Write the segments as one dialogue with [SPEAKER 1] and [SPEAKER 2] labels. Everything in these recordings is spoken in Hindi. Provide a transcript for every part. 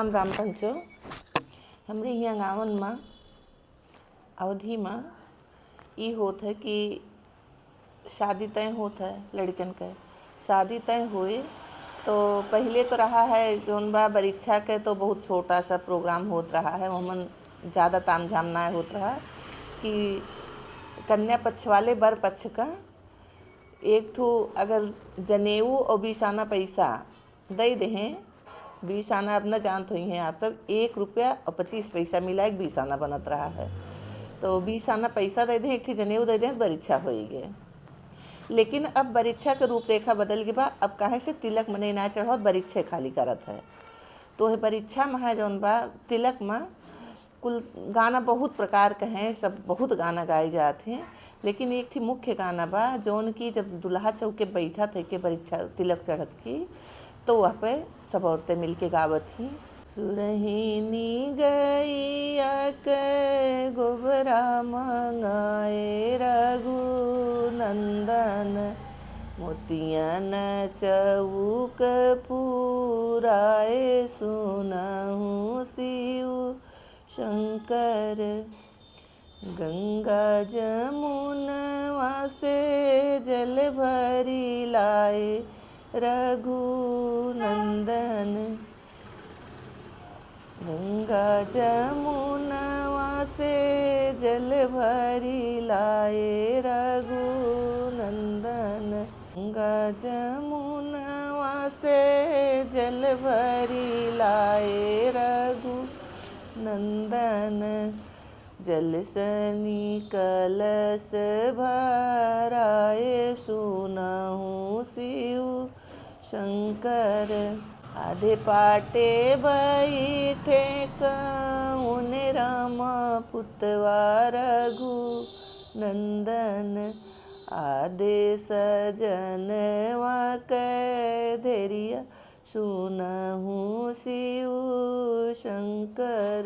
[SPEAKER 1] राम राम पंचो। हमरे यहाँ गाँवन में अवधि में ई होत है कि शादी तय होत है। लड़कन के शादी तय हुए तो पहले तो रहा है जौन बा बरीक्षा के तो बहुत छोटा सा प्रोग्राम होत रहा है। वमन ज़्यादा ताम झाम ना होत रहा कि कन्या पक्ष वाले बर पक्ष का एक ठो अगर जनेऊ और 20 आना पैसा दे दें। 20 आना अब न जानत हुई हैं आप सब, 1 रुपया और 25 पैसा मिला एक 20 आना बनत रहा है। तो 20 आना पैसा दे दें, एक ठे जनेऊ दे दें, बरीक्षा होएगी। लेकिन अब बरीक्षा के रूपरेखा बदल गई बा। अब काहे से तिलक मने ना चढ़ावत, बरीक्षा खाली करत है। तो है बरीक्षा में है जौन बा तिलक में कुल गाना बहुत प्रकार के हैं, सब बहुत गाना गाए जाते हैं। लेकिन एक ठे मुख्य गाना बा जौन की जब दुल्हा चौके बैठा थे के बरीक्षा तिलक चढ़त की, तो वह पे सब औरतें मिलके गावत ही। सुरहिनी गैया के गोबरा मंगाए रघुनंदन, मोतियन चौक पुराए सुनहु शिव शंकर। गंगा जमुनवा से जल भरी लाए रघुनंदन, गंगा जमुनवा से जल भरी लाए रघुनंदन, गंगा जमुनवा से जल भरी लाए रघुनंदन। जल सनी कलश भराए सुनहु शिव शंकर। आधे पाटे बैठे कौन राम पुतवा रघुनंदन, आधे सजनवा के धैर्य सुनहु शिव शंकर,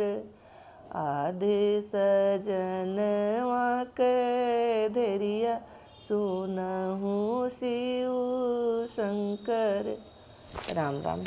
[SPEAKER 1] आधे सजनवा के धैर्य सुनहु शिव शंकर। राम राम।